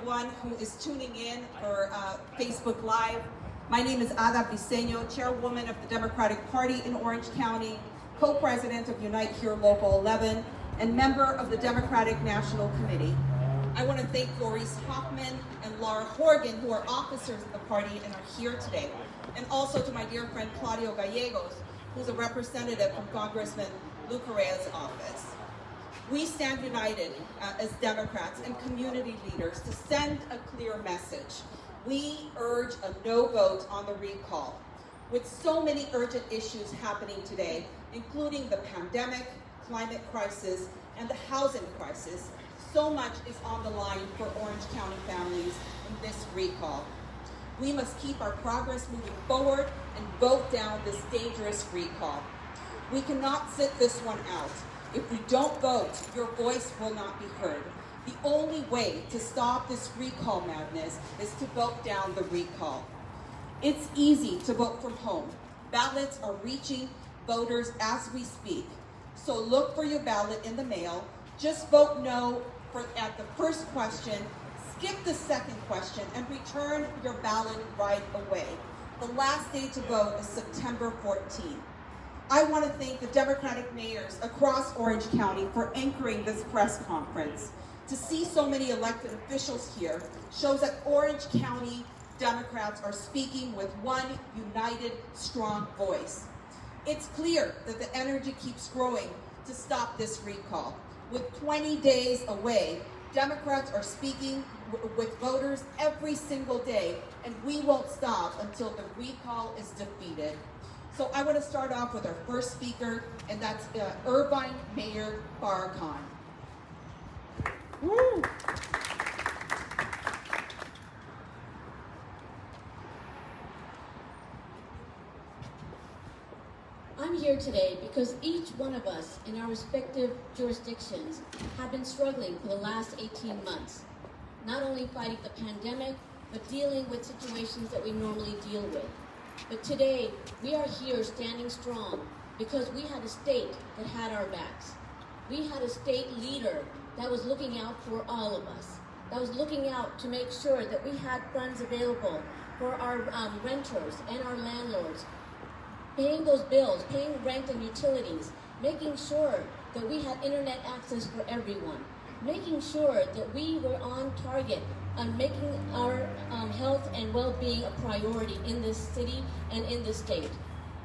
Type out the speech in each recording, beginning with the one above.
everyone who is tuning in for Facebook Live. My name is Ada Briceno, Chairwoman of the Democratic Party in Orange County, Co-President of Unite Here Local 11, and member of the Democratic National Committee. I want to thank Maurice Hoffman and Laura Horgan, who are officers of the party and are here today, and also to my dear friend Claudio Gallegos, who's a representative from Congressman Lou Correa's office. We stand united as Democrats and community leaders to send a clear message. We urge a no vote on the recall. With so many urgent issues happening today, including the pandemic, climate crisis, and the housing crisis, so much is on the line for Orange County families in this recall. We must keep our progress moving forward and vote down this dangerous recall. We cannot sit this one out. If we don't vote, your voice will not be heard. The only way to stop this recall madness is to vote down the recall. It's easy to vote from home. Ballots are reaching voters as we speak. So look for your ballot in the mail. Just vote no at the first question, skip the second question, and return your ballot right away. The last day to vote is September 14th. I want to thank the Democratic mayors across Orange County for anchoring this press conference. To see so many elected officials here shows that Orange County Democrats are speaking with one united, strong voice. It's clear that the energy keeps growing to stop this recall. With 20 days away, Democrats are speaking with voters every single day, and we won't stop until the recall is defeated. So I want to start off with our first speaker, and that's Irvine Mayor Farrah. Woo! I'm here today because each one of us in our respective jurisdictions have been struggling for the last 18 months, not only fighting the pandemic, but dealing with situations that we normally deal with. But today, we are here standing strong because we had a state that had our backs. We had a state leader that was looking out for all of us, that was looking out to make sure that we had funds available for our renters and our landlords, paying those bills, paying rent and utilities, making sure that we had internet access for everyone, making sure that we were on target on making our health and well-being a priority in this city and in this state.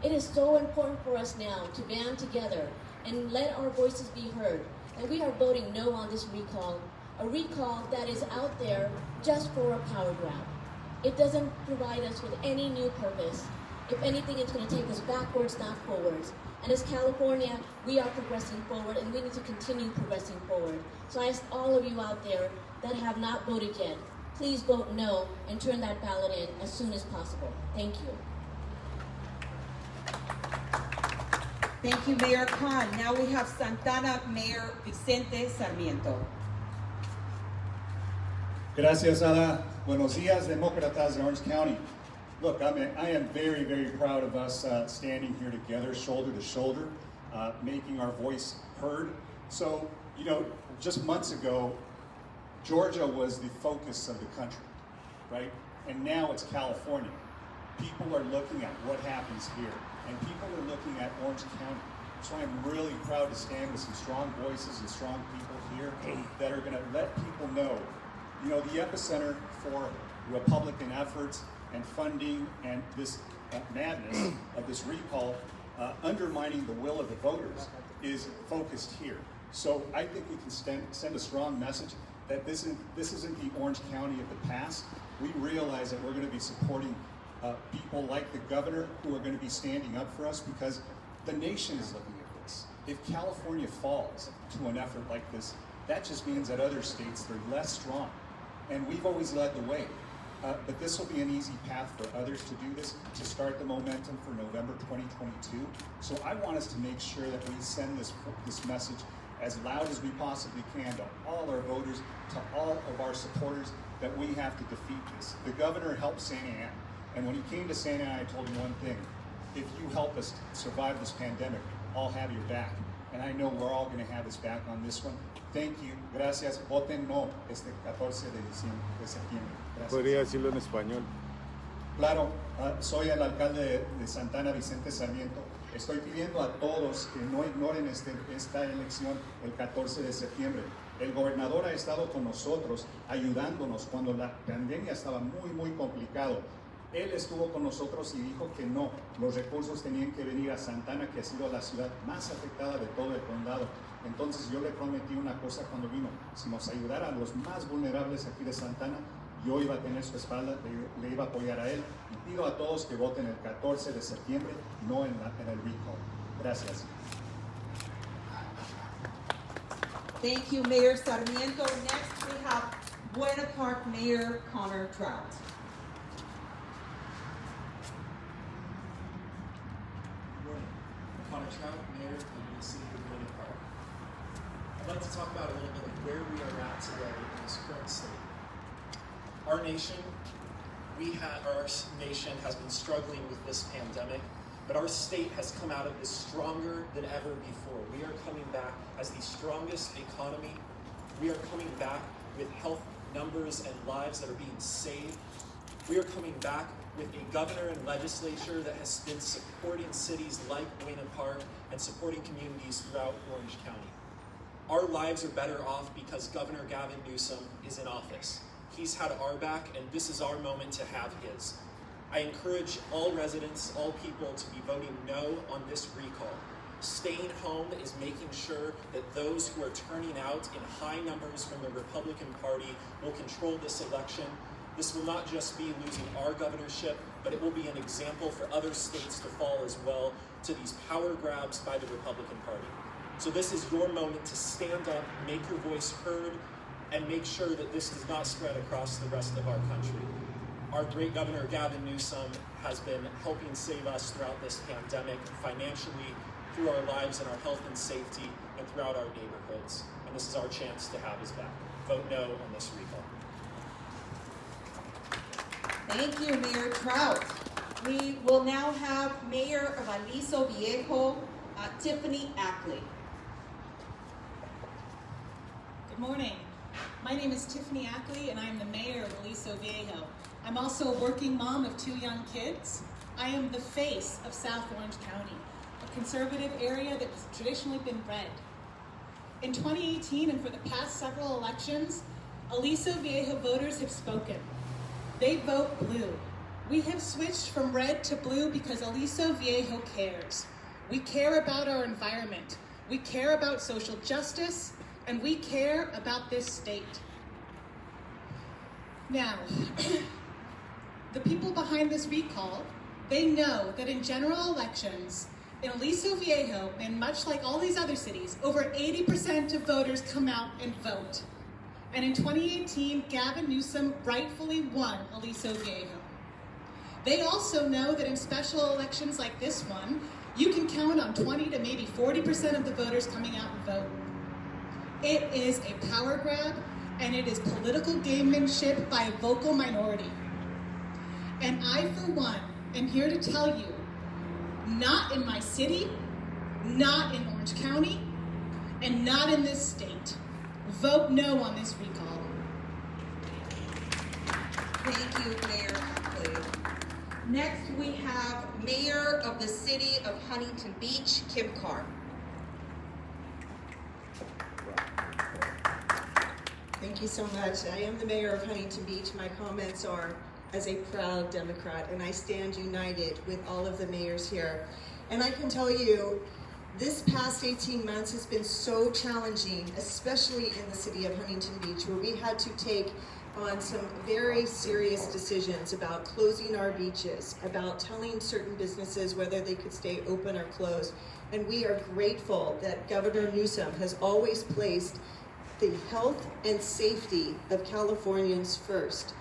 It is so important for us now to band together and let our voices be heard. And we are voting no on this recall, a recall that is out there just for a power grab. It doesn't provide us with any new purpose. If anything, it's going to take us backwards, not forwards. And as California, we are progressing forward, and we need to continue progressing forward. So I ask all of you out there that have not voted yet, please vote no and turn that ballot in as soon as possible. Thank you. Thank you, Mayor Khan. Now we have Santana Mayor Vicente Sarmiento. Gracias, Ada. Buenos días, Demócratas de Orange County. Look, I am very, very proud of us standing here together, shoulder to shoulder, making our voice heard. So, you know, just months ago, Georgia was the focus of the country, right? And now it's California. People are looking at what happens here, and people are looking at Orange County. So I'm really proud to stand with some strong voices and strong people here that are going to let people know, you know, the epicenter for Republican efforts and funding and this madness of this recall, undermining the will of the voters, is focused here. So I think we can send a strong message that this isn't the Orange County of the past. We realize that we're going to be supporting people like the governor who are going to be standing up for us, because the nation is looking at this. If California falls to an effort like this, that just means that other states are less strong. And we've always led the way. But this will be an easy path for others to do this, to start the momentum for November 2022. So I want us to make sure that we send this message as loud as we possibly can to all our voters, to all of our supporters, that we have to defeat this. The governor helped Santa Ana, and when he came to Santa Ana, I told him one thing: if you help us survive this pandemic, I'll have your back. And I know we're all going to have his back on this one. Thank you. Gracias. Voten no este 14 de septiembre. Gracias. Podría decirlo en español. Claro, soy el alcalde de Santana, Vicente Sarmiento. Estoy pidiendo a todos que no ignoren esta elección el 14 de septiembre. El gobernador ha estado con nosotros, ayudándonos cuando la pandemia estaba muy complicado. Él estuvo con nosotros y dijo que no, los recursos tenían que venir a Santana, que ha sido la ciudad más afectada de todo el condado. Entonces yo le prometí una cosa cuando vino: si nos ayudara a los más vulnerables aquí de Santana, yo iba a tener su espalda, le iba a apoyar a él. Y pido a todos que voten el 14 de septiembre, no en el recall. Gracias. Thank you, Mayor Sarmiento. Next, we have Buena Park Mayor Trout. Trout, Mayor of the City of Buena Park. I'd like to talk about a little bit of where we are at today in this current state. Our nation has been struggling with this pandemic, but our state has come out of this stronger than ever before. We are coming back as the strongest economy. We are coming back with health numbers and lives that are being saved. We are coming back with a governor and legislature that has been supporting cities like Buena Park and supporting communities throughout Orange County. Our lives are better off because Governor Gavin Newsom is in office. He's had our back, and this is our moment to have his. I encourage all residents, all people, to be voting no on this recall. Staying home is making sure that those who are turning out in high numbers from the Republican Party will control this election. This will not just be losing our governorship, but it will be an example for other states to fall as well to these power grabs by the Republican Party. So this is your moment to stand up, make your voice heard, and make sure that this does not spread across the rest of our country. Our great Governor Gavin Newsom has been helping save us throughout this pandemic financially, through our lives and our health and safety, and throughout our neighborhoods. And this is our chance to have his back. Vote no on this recall. Thank you, Mayor Trout. We will now have Mayor of Aliso Viejo, Tiffany Ackley. Good morning. My name is Tiffany Ackley, and I'm the mayor of Aliso Viejo. I'm also a working mom of 2 young kids. I am the face of South Orange County, a conservative area that has traditionally been red. In 2018 and for the past several elections, Aliso Viejo voters have spoken. They vote blue. We have switched from red to blue because Aliso Viejo cares. We care about our environment. We care about social justice, and we care about this state. Now, the people behind this recall, they know that in general elections, in Aliso Viejo, and much like all these other cities, over 80% of voters come out and vote. And in 2018, Gavin Newsom rightfully won Aliso Viejo. They also know that in special elections like this one, you can count on 20 to maybe 40% of the voters coming out and vote. It is a power grab, and it is political gamemanship by a vocal minority. And I, for one, am here to tell you, not in my city, not in Orange County, and not in this state. Vote no on this recall. Thank you, Mayor Ackley. Next, we have Mayor of the City of Huntington Beach, Carr. Thank you so much. I am the mayor of Huntington Beach. My comments are as a proud Democrat, and I stand united with all of the mayors here. And I can tell you, this past 18 months has been so challenging, especially in the city of Huntington Beach, where we had to take on some very serious decisions about closing our beaches, about telling certain businesses whether they could stay open or closed. And we are grateful that Governor Newsom has always placed the health and safety of Californians first.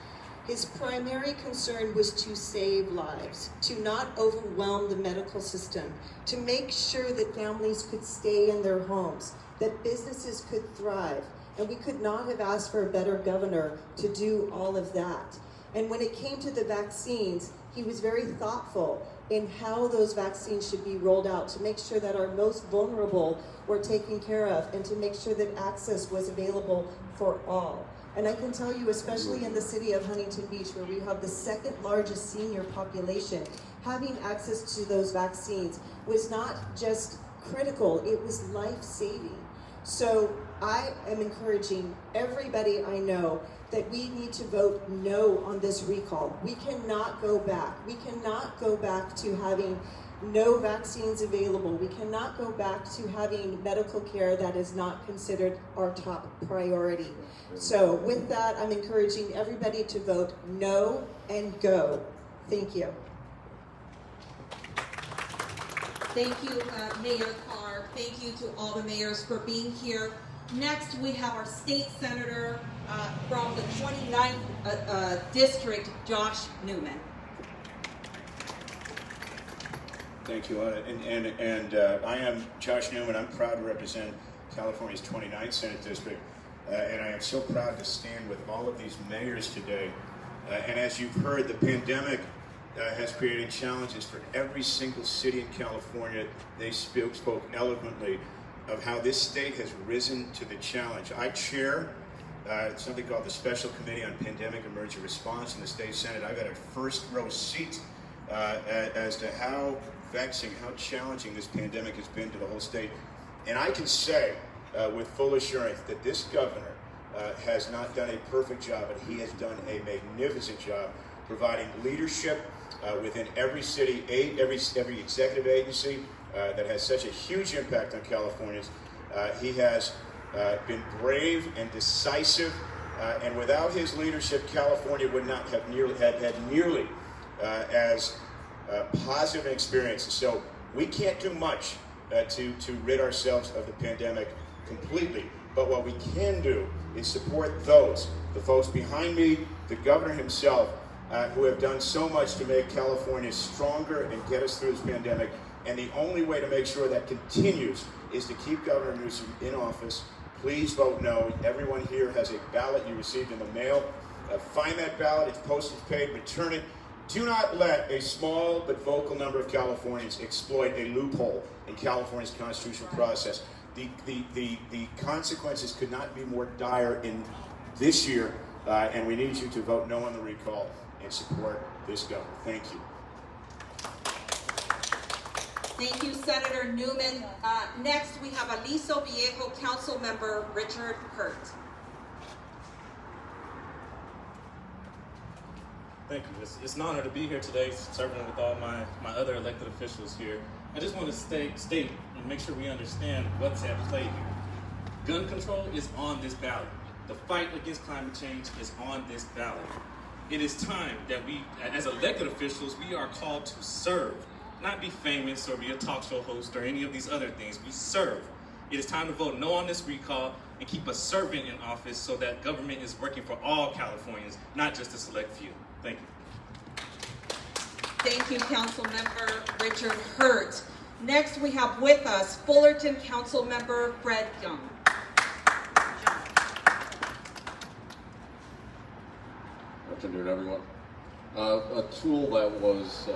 His primary concern was to save lives, to not overwhelm the medical system, to make sure that families could stay in their homes, that businesses could thrive. And we could not have asked for a better governor to do all of that. And when it came to the vaccines, he was very thoughtful in how those vaccines should be rolled out to make sure that our most vulnerable were taken care of and to make sure that access was available for all. And I can tell you, especially in the city of Huntington Beach, where we have the second largest senior population, having access to those vaccines was not just critical, it was life-saving. So I am encouraging everybody I know that we need to vote no on this recall. We cannot go back. We cannot go back to having no vaccines available. We cannot go back to having medical care that is not considered our top priority. So with that, I'm encouraging everybody to vote no and go. Thank you. Thank you, Mayor Carr. Thank you to all the mayors for being here. Next, we have our state senator from the 29th district, Josh Newman. Thank you, and I am Josh Newman. I'm proud to represent California's 29th Senate District, and I am so proud to stand with all of these mayors today. And as you've heard, the pandemic has created challenges for every single city in California. They spoke eloquently of how this state has risen to the challenge. I chair something called the Special Committee on Pandemic Emergency Response in the State Senate. I've got a first row seat as to how vexing, how challenging this pandemic has been to the whole state. And I can say with full assurance that this governor has not done a perfect job, but he has done a magnificent job providing leadership within every city, every executive agency that has such a huge impact on Californians. He has been brave and decisive, and without his leadership, California would not have had nearly as positive experiences. So we can't do much to rid ourselves of the pandemic completely, but what we can do is support those, the folks behind me, the governor himself, who have done so much to make California stronger and get us through this pandemic. And the only way to make sure that continues is to keep Governor Newsom in office. Please vote no. Everyone here has a ballot you received in the mail. Find that ballot, it's postage paid, return it. Do not let a small but vocal number of Californians exploit a loophole in California's constitutional process. The consequences could not be more dire in this year, and we need you to vote no on the recall and support this governor. Thank you. Thank you, Senator Newman. Next, we have Aliso Viejo Councilmember Richard Hurt. Thank you. It's an honor to be here today, serving with all my other elected officials here. I just want to state and make sure we understand what's at play here. Gun control is on this ballot. The fight against climate change is on this ballot. It is time that we, as elected officials, we are called to serve, not be famous or be a talk show host or any of these other things. We serve. It is time to vote no on this recall and keep a servant in office so that government is working for all Californians, not just a select few. Thank you. Thank you, Councilmember Richard Hurt. Next, we have with us Fullerton Councilmember Fred Jung. Good afternoon, everyone. A tool that was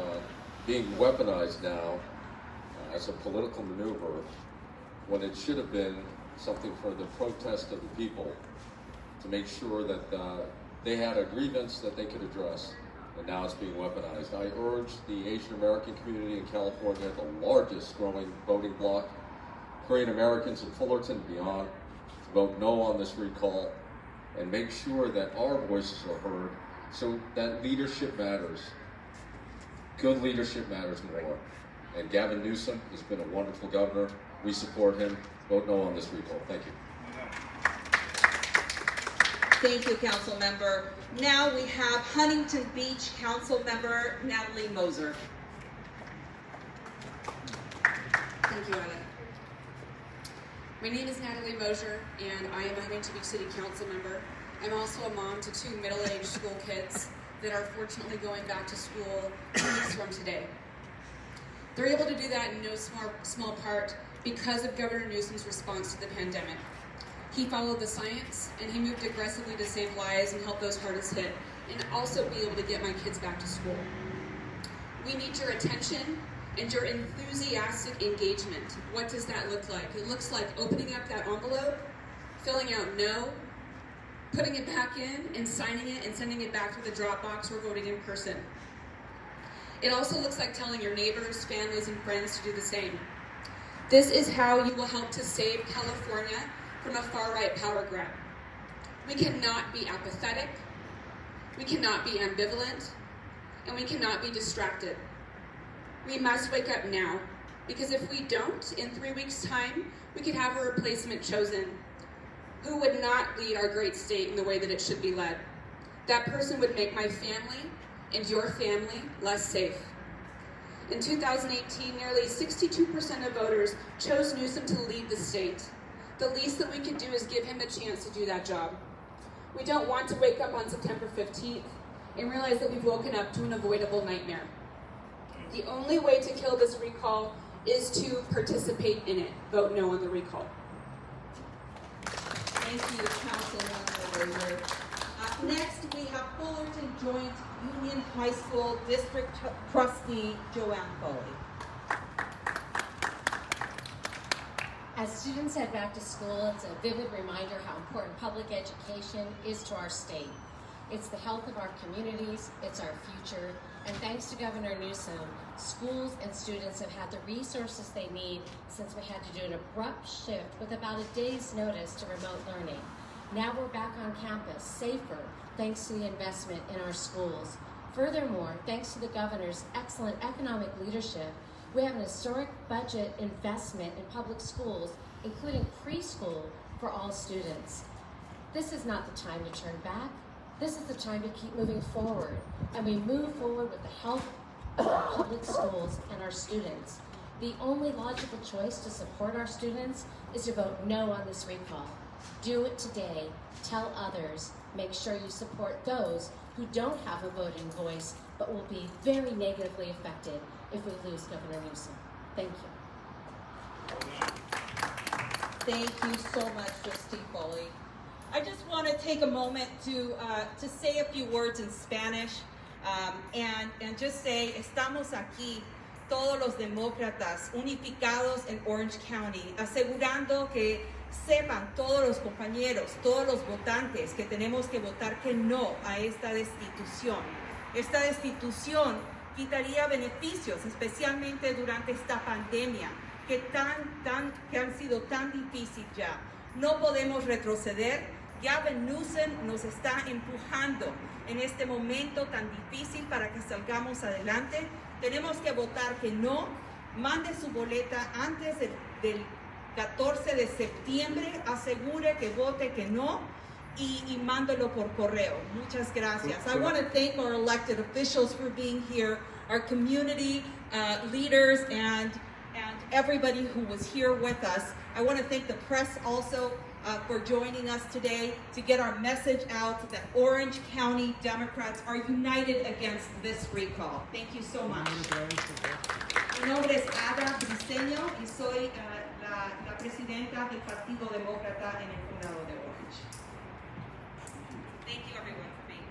being weaponized now as a political maneuver when it should have been something for the protest of the people to make sure that they had a grievance that they could address, and now it's being weaponized. I urge the Asian American community in California, the largest growing voting bloc, Korean Americans in Fullerton and beyond, to vote no on this recall and make sure that our voices are heard, so that leadership matters. Good leadership matters more. And Gavin Newsom has been a wonderful governor. We support him. Vote no on this recall. Thank you. Thank you, Councilmember. Now we have Huntington Beach Councilmember Natalie Moser. Thank you, Anna. My name is Natalie Moser, and I am a Huntington Beach City Council member. I'm also a mom to 2 middle-aged school kids that are fortunately going back to school 2 weeks from today. They're able to do that in no small part because of Governor Newsom's response to the pandemic. He followed the science, and he moved aggressively to save lives and help those hardest hit, and also be able to get my kids back to school. We need your attention and your enthusiastic engagement. What does that look like? It looks like opening up that envelope, filling out no, putting it back in, and signing it and sending it back to the drop box or voting in person. It also looks like telling your neighbors, families, and friends to do the same. This is how you will help to save California from a far-right power grab. We cannot be apathetic, we cannot be ambivalent, and we cannot be distracted. We must wake up now, because if we don't, in 3 weeks' time, we could have a replacement chosen who would not lead our great state in the way that it should be led. That person would make my family and your family less safe. In 2018, nearly 62% of voters chose Newsom to lead the state. The least that we can do is give him the chance to do that job. We don't want to wake up on September 15th and realize that we've woken up to an avoidable nightmare. The only way to kill this recall is to participate in it. Vote no on the recall. Thank you, Councilwoman Moser. Next, we have Fullerton Joint Union High School District Trustee Joanne Fawley. As students head back to school, it's a vivid reminder how important public education is to our state. It's the health of our communities, it's our future, and thanks to Governor Newsom, schools and students have had the resources they need since we had to do an abrupt shift with about a day's notice to remote learning. Now we're back on campus, safer, thanks to the investment in our schools. Furthermore, thanks to the governor's excellent economic leadership, we have an historic budget investment in public schools, including preschool for all students. This is not the time to turn back. This is the time to keep moving forward, and we move forward with the health of our public schools and our students. The only logical choice to support our students is to vote no on this recall. Do it today, tell others, make sure you support those who don't have a voting voice but will be very negatively affected if we lose Governor Newsom. Thank you. Thank you so much, Trustee Foley. I just want to take a moment to say a few words in Spanish and just say, estamos aquí, todos los demócratas unificados en Orange County, asegurando que sepan todos los compañeros, todos los votantes que tenemos que votar que no a esta destitución. Esta destitución quitaría beneficios, especialmente durante esta pandemia que han sido tan difícil ya. No podemos retroceder. Gavin Newsom nos está empujando en este momento tan difícil para que salgamos adelante. Tenemos que votar que no. Mande su boleta antes del 14 de septiembre. Asegure que vote que no y mándelo por correo. Muchas gracias. I want to thank our elected officials for being here, our community leaders, and everybody who was here with us. I want to thank the press also for joining us today to get our message out that Orange County Democrats are united against this recall. Thank you so much. Mi nombre es Ada Briceno y soy la presidenta del Partido Demócrata en el Condado de Orange. Thank you, everyone.